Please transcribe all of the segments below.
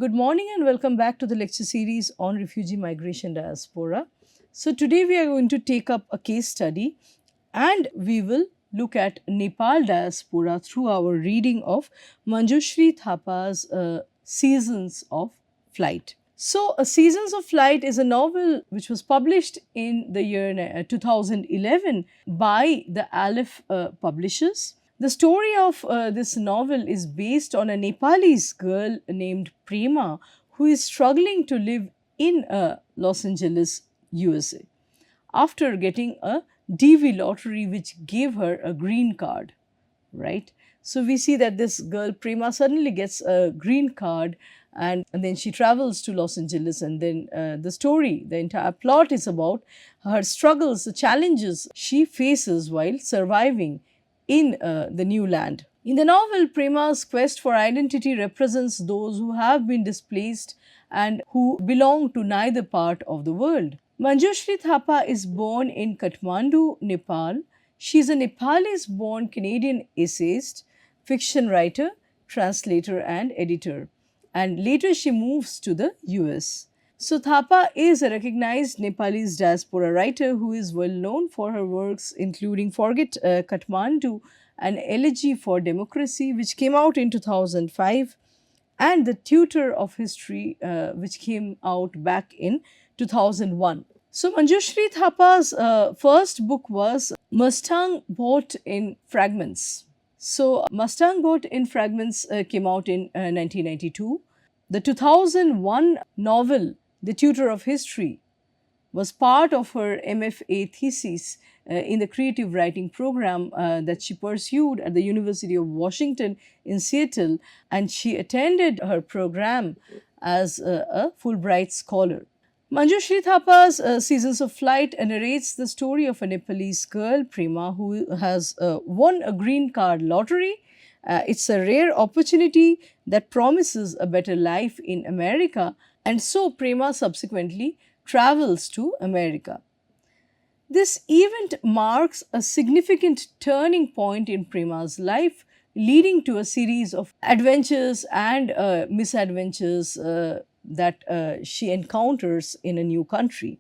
Good morning and welcome back to the lecture series on refugee migration diaspora. So, today we are going to take up a case study and we will look at Nepal diaspora through our reading of Manjushri Thapa's Seasons of Flight. So, Seasons of Flight is a novel which was published in the year 2011 by the Aleph publishers. The story of this novel is based on a Nepalese girl named Prema who is struggling to live in Los Angeles, USA, after getting a DV lottery which gave her a green card, right? So we see that this girl Prema suddenly gets a green card and then she travels to Los Angeles, and then the entire plot is about her struggles, the challenges she faces while surviving in the new land. In the novel, Prema's quest for identity represents those who have been displaced and who belong to neither part of the world. Manjushri Thapa is born in Kathmandu, Nepal. She is a Nepalese born Canadian essayist, fiction writer, translator, and editor. And later she moves to the US. So, Thapa is a recognized Nepalese diaspora writer who is well known for her works including Forget Kathmandu, an elegy for democracy, which came out in 2005, and The Tutor of History, which came out back in 2001. So, Manjushri Thapa's first book was Mustang Boat in Fragments. So, Mustang Boat in Fragments came out in 1992. The 2001 novel, The Tutor of History, was part of her MFA thesis in the creative writing program that she pursued at the University of Washington in Seattle, and she attended her program as a Fulbright scholar. Manjushri Thapa's Seasons of Flight narrates the story of a Nepalese girl, Prema, who has won a green card lottery. It's a rare opportunity that promises a better life in America, and so Prema subsequently travels to America. This event marks a significant turning point in Prema's life, leading to a series of adventures and misadventures that she encounters in a new country.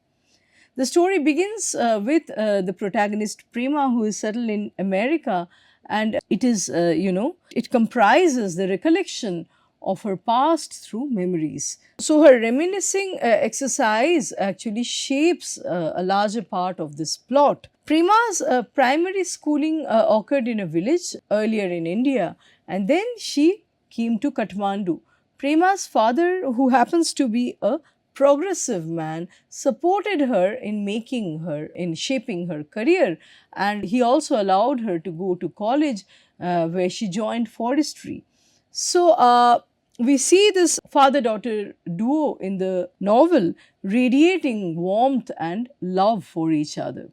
The story begins with the protagonist Prema, who is settled in America, and it is, it comprises the recollection of her past through memories. So, her reminiscing exercise actually shapes a larger part of this plot. Prema's primary schooling occurred in a village earlier in India, and then she came to Kathmandu. Prema's father, who happens to be a progressive man, supported her in shaping her career, and he also allowed her to go to college where she joined forestry. So, we see this father daughter duo in the novel radiating warmth and love for each other.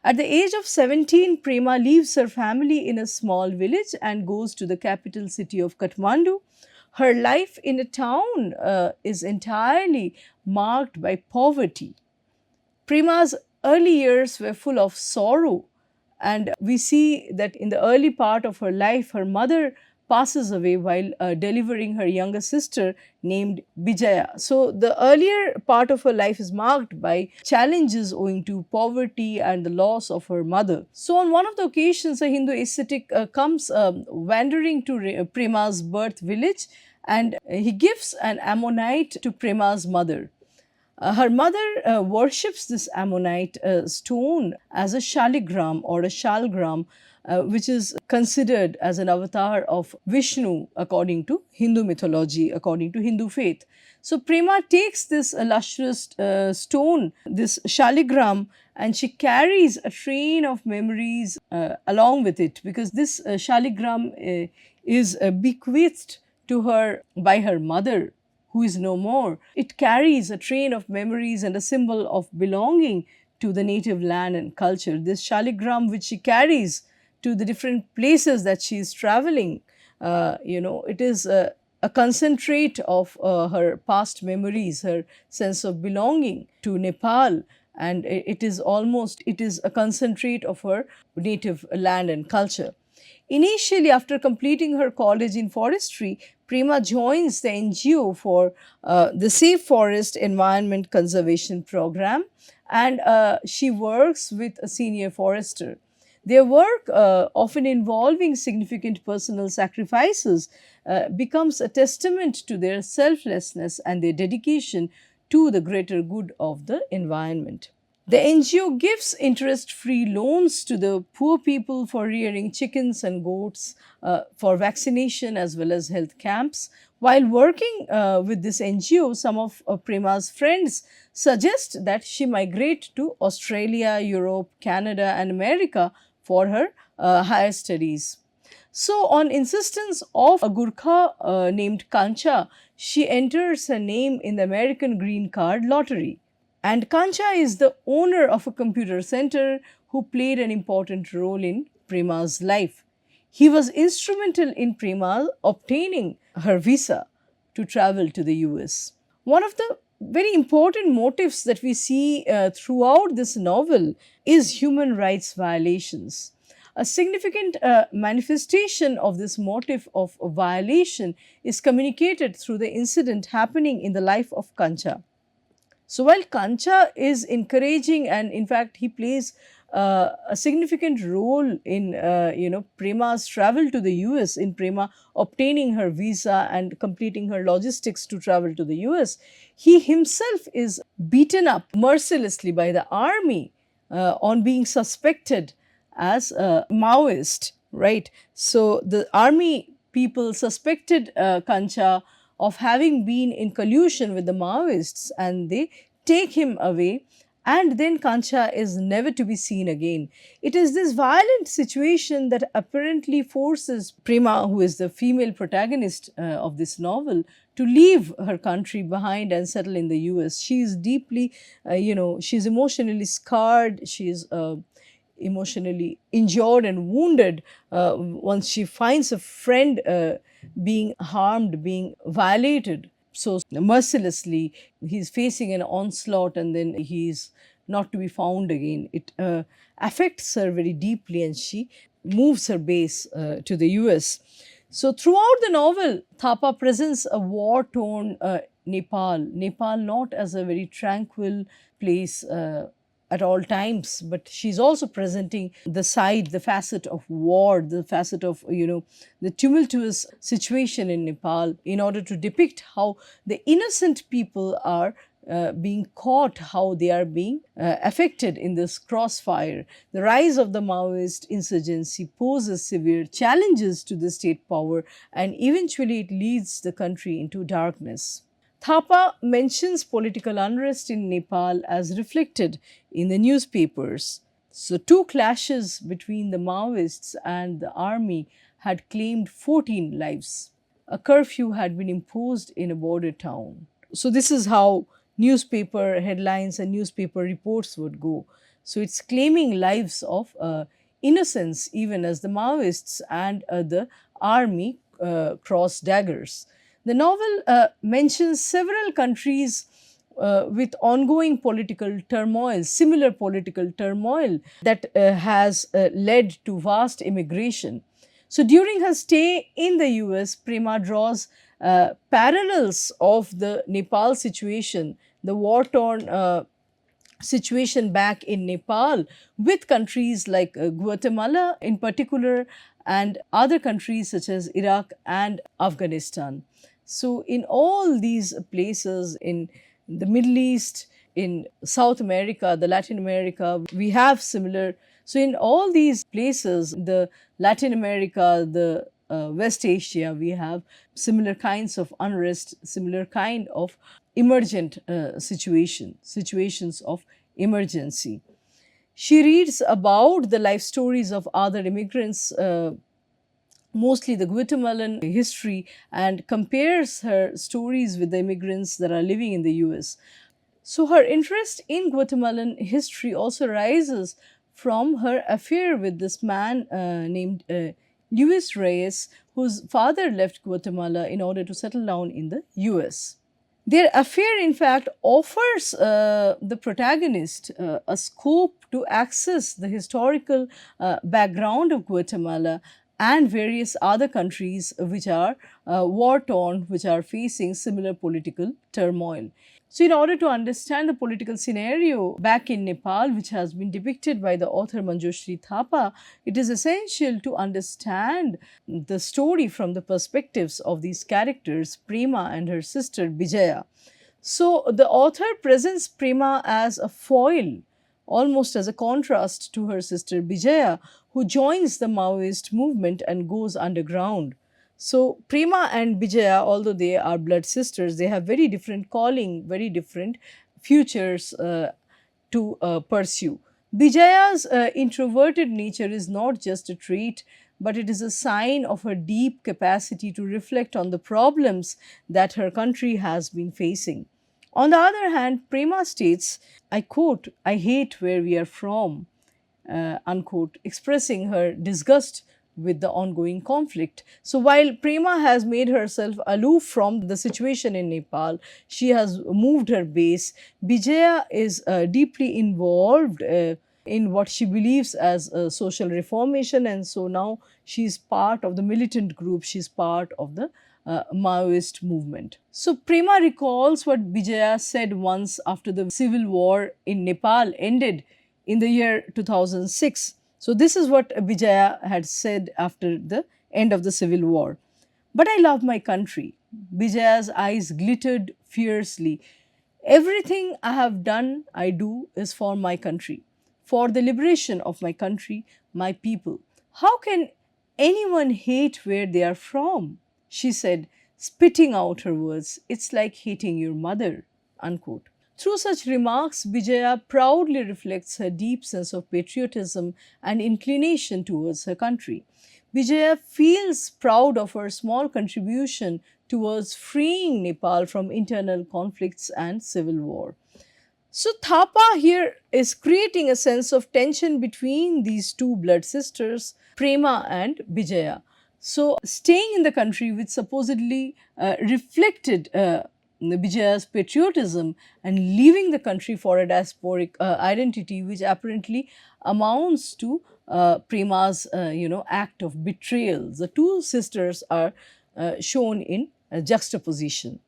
At the age of 17, Prema leaves her family in a small village and goes to the capital city of Kathmandu. Her life in a town is entirely marked by poverty. Prema's early years were full of sorrow, and we see that in the early part of her life, her mother passes away while delivering her younger sister named Bijaya. So, the earlier part of her life is marked by challenges owing to poverty and the loss of her mother. So, on one of the occasions, a Hindu ascetic comes wandering to Prema's birth village, and he gives an ammonite to Prema's mother. Her mother worships this ammonite stone as a shaligram or a shalgram, which is considered as an avatar of Vishnu according to Hindu mythology, according to Hindu faith. So, Prema takes this lustrous stone, this shaligram, and she carries a train of memories along with it, because this shaligram is bequeathed to her by her mother, who is no more. It carries a train of memories and a symbol of belonging to the native land and culture. This shaligram, which she carries to the different places that she is traveling, it is a concentrate of her past memories, her sense of belonging to Nepal, and it is a concentrate of her native land and culture. Initially, after completing her college in forestry, Prema joins the NGO for the Safe Forest Environment Conservation Program, and she works with a senior forester. Their work, often involving significant personal sacrifices, becomes a testament to their selflessness and their dedication to the greater good of the environment. The NGO gives interest free loans to the poor people for rearing chickens and goats, for vaccination as well as health camps. While working with this NGO, some of Prema's friends suggest that she migrate to Australia, Europe, Canada, and America for her higher studies. So, on insistence of a Gurkha named Kancha, she enters her name in the American Green Card lottery. And Kancha is the owner of a computer center who played an important role in Prema's life. He was instrumental in Prema obtaining her visa to travel to the US. One of the very important motifs that we see throughout this novel is human rights violations. A significant manifestation of this motif of violation is communicated through the incident happening in the life of Kancha. So while Kancha is encouraging, and in fact he plays a significant role in Prema's travel to the US, in Prema obtaining her visa and completing her logistics to travel to the US, he himself is beaten up mercilessly by the army on being suspected as a Maoist, right? So the army people suspected Kancha of having been in collusion with the Maoists, and they take him away, and then Kancha is never to be seen again. It is this violent situation that apparently forces Prema, who is the female protagonist of this novel, to leave her country behind and settle in the US. She is deeply, she's emotionally scarred, she is emotionally injured and wounded once she finds a friend being harmed, being violated so mercilessly. He's facing an onslaught and then he's not to be found again. It affects her very deeply and she moves her base to the US. So throughout the novel, Thapa presents a war-torn Nepal not as a very tranquil place at all times, but she's also presenting the side, the facet of war, the facet of, the tumultuous situation in Nepal, in order to depict how the innocent people are being caught, how they are being affected in this crossfire. The rise of the Maoist insurgency poses severe challenges to the state power, and eventually it leads the country into darkness. Thapa mentions political unrest in Nepal as reflected in the newspapers. So, two clashes between the Maoists and the army had claimed 14 lives. A curfew had been imposed in a border town. So, this is how newspaper headlines and newspaper reports would go. So, it's claiming lives of innocents, even as the Maoists and the army cross daggers. The novel mentions several countries with ongoing political turmoil, similar political turmoil that has led to vast immigration. So, during her stay in the US, Prema draws parallels of the Nepal situation, the war-torn situation back in Nepal, with countries like Guatemala in particular, and other countries such as Iraq and Afghanistan. So, in all these places, in the Middle East, in South America, the Latin America, we have similar. So, in all these places, the Latin America, the West Asia, we have similar kinds of unrest, similar kind of emergent situations of emergency. She reads about the life stories of other immigrants, mostly the Guatemalan history, and compares her stories with the immigrants that are living in the US. So, her interest in Guatemalan history also arises from her affair with this man named Luis Reyes, whose father left Guatemala in order to settle down in the US. Their affair, in fact, offers the protagonist a scope to access the historical background of Guatemala and various other countries which are war torn, which are facing similar political turmoil. So, in order to understand the political scenario back in Nepal, which has been depicted by the author Manjushri Thapa, it is essential to understand the story from the perspectives of these characters, Prema and her sister Bijaya. So, the author presents Prema as a foil, almost as a contrast to her sister Bijaya, who joins the Maoist movement and goes underground. So, Prema and Bijaya, although they are blood sisters, they have very different calling, very different futures to pursue. Bijaya's introverted nature is not just a trait, but it is a sign of her deep capacity to reflect on the problems that her country has been facing. On the other hand, Prema states, I quote, I hate where we are from, unquote, expressing her disgust with the ongoing conflict. So, while Prema has made herself aloof from the situation in Nepal, she has moved her base. Bijaya is deeply involved in what she believes as social reformation, and so now she is part of the militant group, she is part of the Maoist movement. So, Prema recalls what Bijaya said once after the civil war in Nepal ended in the year 2006. So, this is what Bijaya had said after the end of the civil war. But I love my country. Bijaya's eyes glittered fiercely. Everything I have done, I do, is for my country, for the liberation of my country, my people. How can anyone hate where they are from? She said, spitting out her words. It's like hating your mother, unquote. Through such remarks, Bijaya proudly reflects her deep sense of patriotism and inclination towards her country. Bijaya feels proud of her small contribution towards freeing Nepal from internal conflicts and civil war. So, Thapa here is creating a sense of tension between these two blood sisters, Prema and Bijaya. So, staying in the country which supposedly reflected Bijaya's patriotism and leaving the country for a diasporic identity which apparently amounts to Prema's act of betrayal. The two sisters are shown in juxtaposition.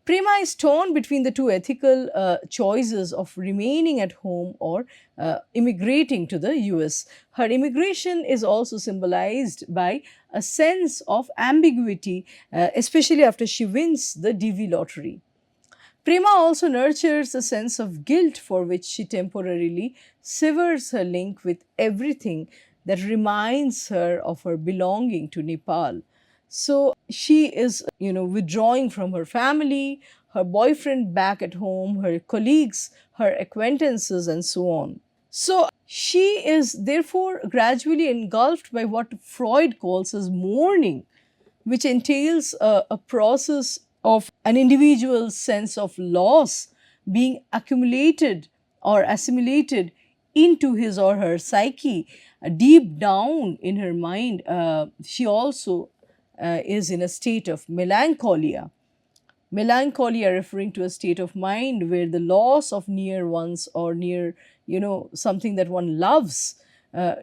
Prema is torn between the two ethical choices of remaining at home or immigrating to the US. Her immigration is also symbolized by a sense of ambiguity, especially after she wins the DV lottery. Prema also nurtures a sense of guilt for which she temporarily severs her link with everything that reminds her of her belonging to Nepal. So she is, withdrawing from her family, her boyfriend back at home, her colleagues, her acquaintances, and so on. So she is therefore gradually engulfed by what Freud calls as mourning, which entails a process of an individual's sense of loss being accumulated or assimilated into his or her psyche. Deep down in her mind, she also is in a state of melancholia. Melancholia referring to a state of mind where the loss of near ones or near, something that one loves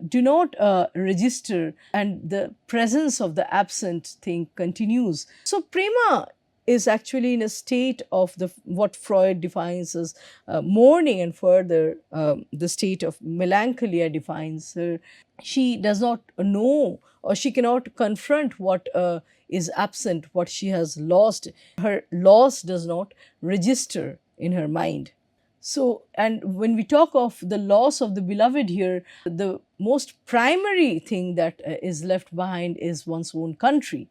do not register, and the presence of the absent thing continues. So, Prema is actually in a state of what Freud defines as mourning, and further the state of melancholia defines her. She does not know, or she cannot confront what is absent, what she has lost. Her loss does not register in her mind. So, and when we talk of the loss of the beloved here, the most primary thing that is left behind is one's own country.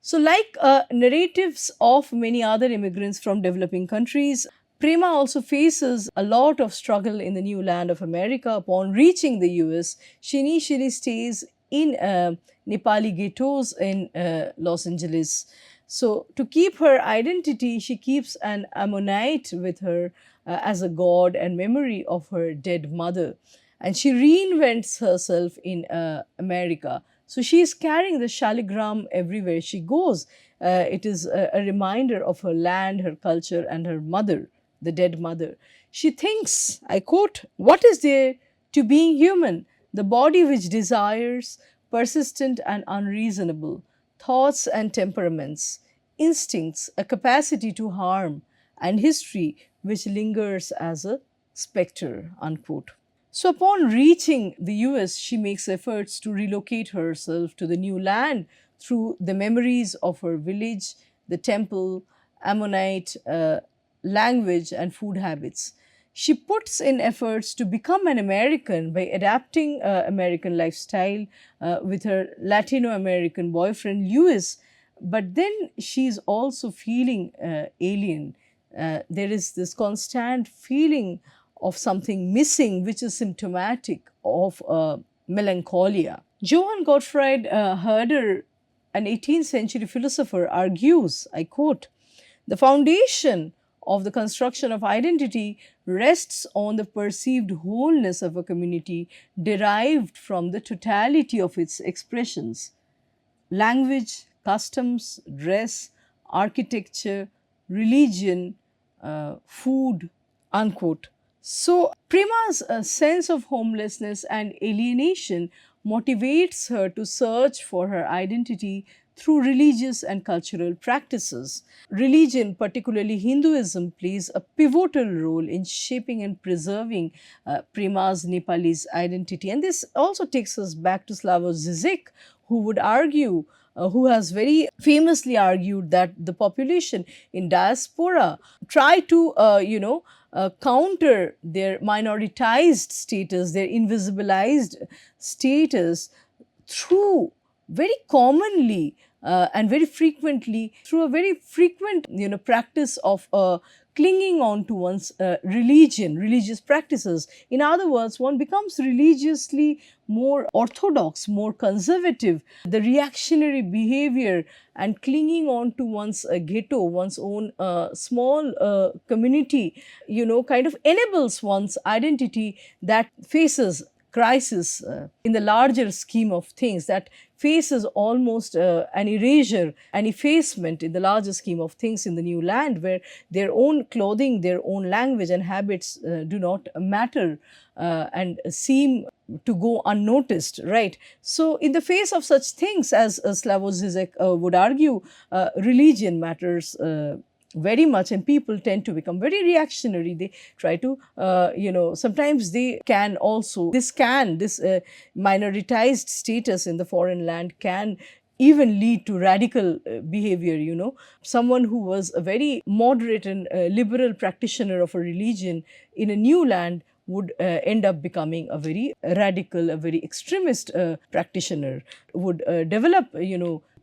So, like narratives of many other immigrants from developing countries, Prema also faces a lot of struggle in the new land of America. Upon reaching the US, she initially stays in Nepali ghettos in Los Angeles. So, to keep her identity, she keeps an ammonite with her as a god and memory of her dead mother. And she reinvents herself in America. So, she is carrying the shaligram everywhere she goes. It is a reminder of her land, her culture, and her mother, the dead mother. She thinks, I quote, what is there to being human? The body which desires, persistent and unreasonable, thoughts and temperaments, instincts, a capacity to harm, and history which lingers as a spectre, unquote. So, upon reaching the US, she makes efforts to relocate herself to the new land through the memories of her village, the temple, Ammonite language, and food habits. She puts in efforts to become an American by adapting American lifestyle with her Latino American boyfriend Lewis, but then she's also feeling alien. There is this constant feeling of something missing, which is symptomatic of melancholia. Johann Gottfried Herder, an 18th century philosopher, argues, I quote, "The foundation of the construction of identity rests on the perceived wholeness of a community derived from the totality of its expressions. Language, customs, dress, architecture, religion, food," unquote. So, Prema's sense of homelessness and alienation motivates her to search for her identity through religious and cultural practices. Religion, particularly Hinduism, plays a pivotal role in shaping and preserving Prema's Nepalese identity. And this also takes us back to Slavoj Zizek, who would argue who has very famously argued that the population in diaspora try to, counter their minoritized status, their invisibilized status through very commonly and very frequently through a very frequent practice of clinging on to one's religious practices. In other words, one becomes religiously more orthodox, more conservative. The reactionary behavior and clinging on to one's ghetto, one's own small community, kind of enables one's identity that faces crisis in the larger scheme of things, that faces almost an erasure, an effacement in the larger scheme of things in the new land, where their own clothing, their own language and habits do not matter and seem to go unnoticed, right? So, in the face of such things, as Slavoj Zizek would argue, religion matters very much, and people tend to become very reactionary. They try to, sometimes they can also, this minoritized status in the foreign land can even lead to radical behavior. Someone who was a very moderate and liberal practitioner of a religion in a new land would end up becoming a very radical, a very extremist practitioner, would develop,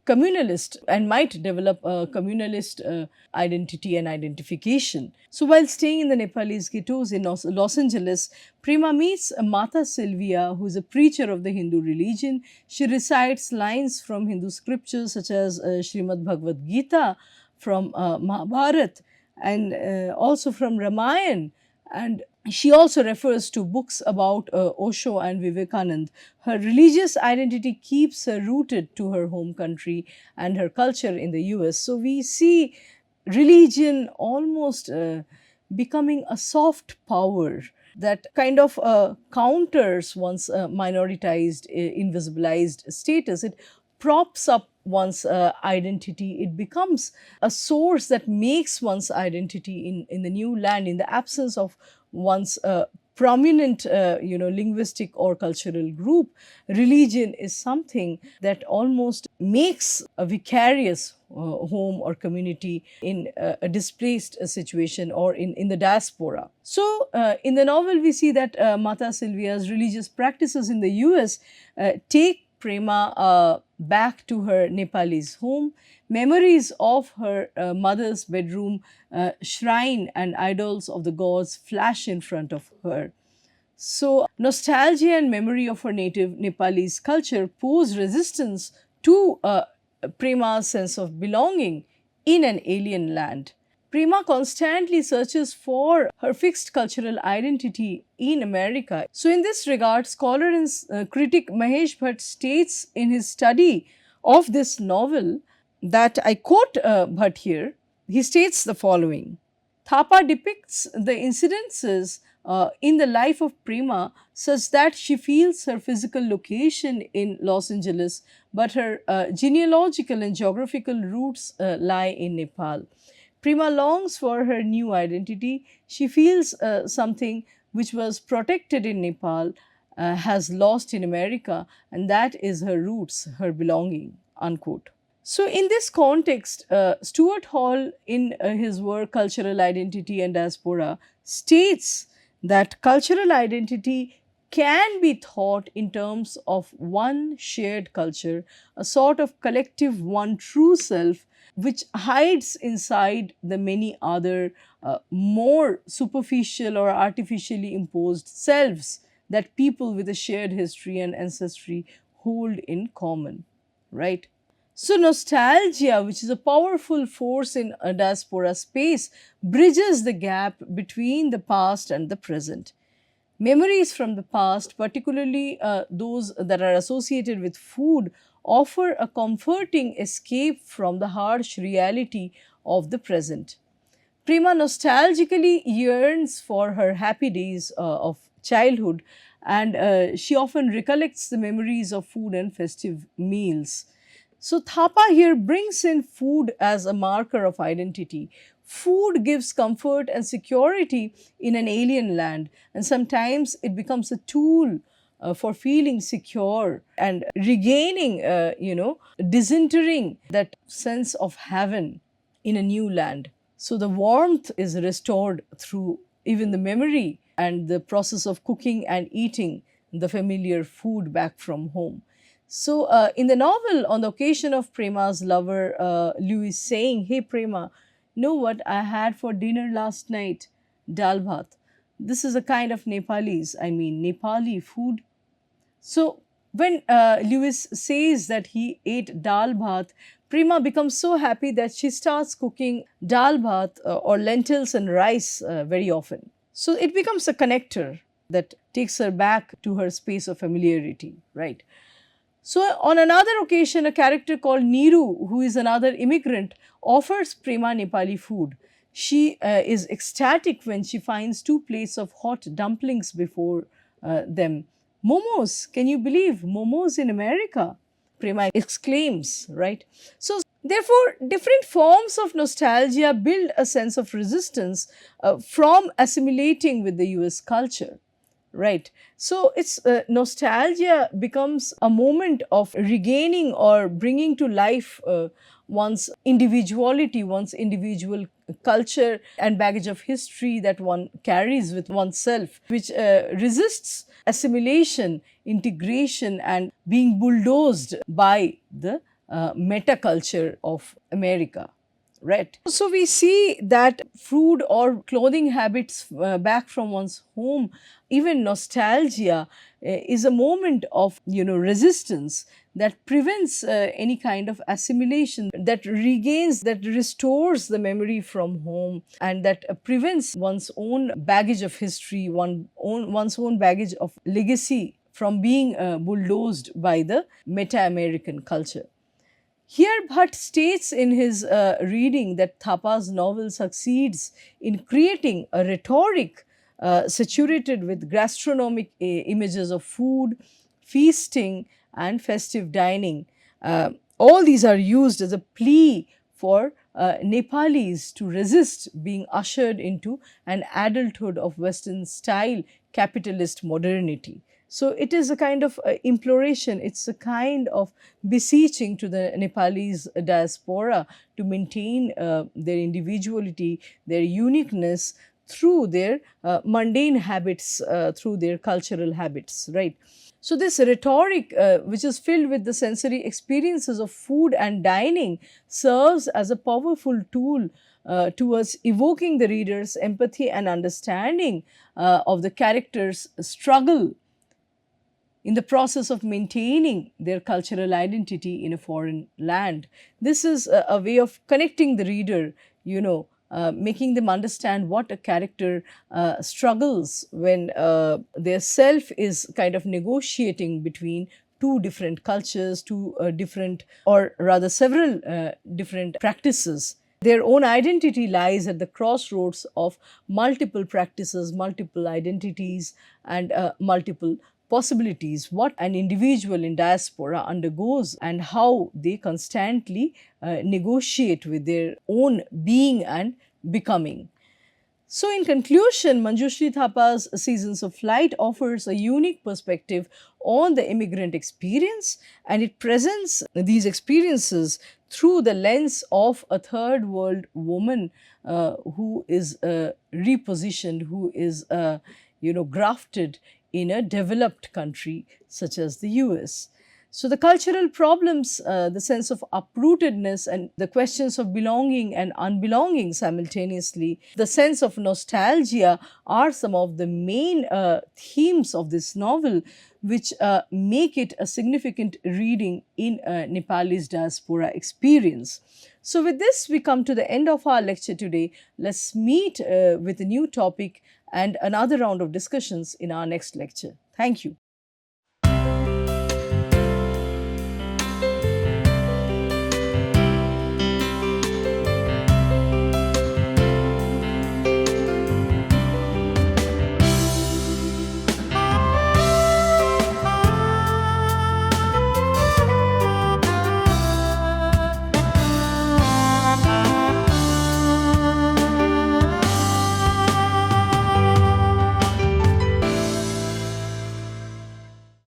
communalist, and might develop a communalist identity and identification. So, while staying in the Nepalese ghettos in Los Angeles, Prema meets Mata Sylvia, who is a preacher of the Hindu religion. She recites lines from Hindu scriptures such as Srimad Bhagavad Gita, from Mahabharata, and also from Ramayana. And she also refers to books about Osho and Vivekanand. Her religious identity keeps her rooted to her home country and her culture in the US. So, we see religion almost becoming a soft power that kind of counters one's minoritized, invisibilized status. It props up one's identity. It becomes a source that makes one's identity in the new land, in the absence of one's prominent, linguistic or cultural group. Religion is something that almost makes a vicarious home or community in a displaced situation or in the diaspora. So, in the novel, we see that Mata Sylvia's religious practices in the US take Prema back to her Nepalese home. Memories of her mother's bedroom, shrine and idols of the gods flash in front of her. So, nostalgia and memory of her native Nepalese culture pose resistance to Prema's sense of belonging in an alien land. Prema constantly searches for her fixed cultural identity in America. So, in this regard, scholar and critic Mahesh Bhatt states in his study of this novel that, I quote Bhatt here, he states the following: Thapa depicts the incidences in the life of Prema such that she feels her physical location in Los Angeles, but her genealogical and geographical roots lie in Nepal. Prema longs for her new identity. She feels something which was protected in Nepal has lost in America, and that is her roots, her belonging, unquote. So, in this context, Stuart Hall, in his work Cultural Identity and Diaspora, states that cultural identity can be thought in terms of one shared culture, a sort of collective one true self, which hides inside the many other more superficial or artificially imposed selves that people with a shared history and ancestry hold in common, right? So, nostalgia, which is a powerful force in a diaspora space, bridges the gap between the past and the present. Memories from the past, particularly those that are associated with food, offer a comforting escape from the harsh reality of the present. Prema nostalgically yearns for her happy days of childhood, and she often recollects the memories of food and festive meals. So, Thapa here brings in food as a marker of identity. Food gives comfort and security in an alien land, and sometimes it becomes a tool for feeling secure and regaining, disinterring that sense of heaven in a new land. So the warmth is restored through even the memory and the process of cooking and eating the familiar food back from home. So in the novel, on the occasion of Prema's lover, Louis saying, "Hey Prema, know what I had for dinner last night? Dal bhat." This is a kind of Nepali food. So when Lewis says that he ate dal bhat, Prema becomes so happy that she starts cooking dal bhat or lentils and rice very often. So it becomes a connector that takes her back to her space of familiarity, right? So on another occasion, a character called Niru, who is another immigrant, offers Prema Nepali food. She is ecstatic when she finds two plates of hot dumplings before them. "Momos, can you believe momos in America?" Prema exclaims, right? So, therefore, different forms of nostalgia build a sense of resistance from assimilating with the US culture, right? So, it's nostalgia becomes a moment of regaining or bringing to life one's individuality, one's individual culture and baggage of history that one carries with oneself, which resists assimilation, integration, and being bulldozed by the meta culture of America. Right. So we see that food or clothing habits back from one's home, even nostalgia, is a moment of resistance that prevents any kind of assimilation, that regains, that restores the memory from home, and that prevents one's own baggage of history, one's own baggage of legacy from being bulldozed by the meta-American culture. Here, Bhatt states in his reading that Thapa's novel succeeds in creating a rhetoric saturated with gastronomic images of food, feasting, and festive dining. All these are used as a plea for Nepalis to resist being ushered into an adulthood of Western style capitalist modernity. So it is a kind of imploration, it's a kind of beseeching to the Nepalese diaspora to maintain their individuality, their uniqueness through their mundane habits, through their cultural habits, right? So this rhetoric, which is filled with the sensory experiences of food and dining, serves as a powerful tool towards evoking the reader's empathy and understanding of the character's struggle in the process of maintaining their cultural identity in a foreign land. This is a way of connecting the reader, making them understand what a character struggles when their self is kind of negotiating between two different cultures, two different, or rather several different practices Their own identity lies at the crossroads of multiple practices, multiple identities, and multiple possibilities. What an individual in diaspora undergoes and how they constantly negotiate with their own being and becoming. So, in conclusion, Manjushri Thapa's Seasons of Flight offers a unique perspective on the immigrant experience, and it presents these experiences through the lens of a third world woman who is repositioned, who is grafted in a developed country such as the US. So, the cultural problems, the sense of uprootedness, and the questions of belonging and unbelonging simultaneously, the sense of nostalgia are some of the main themes of this novel, which make it a significant reading in Nepalese diaspora experience. So, with this, we come to the end of our lecture today. Let's meet with a new topic and another round of discussions in our next lecture. Thank you.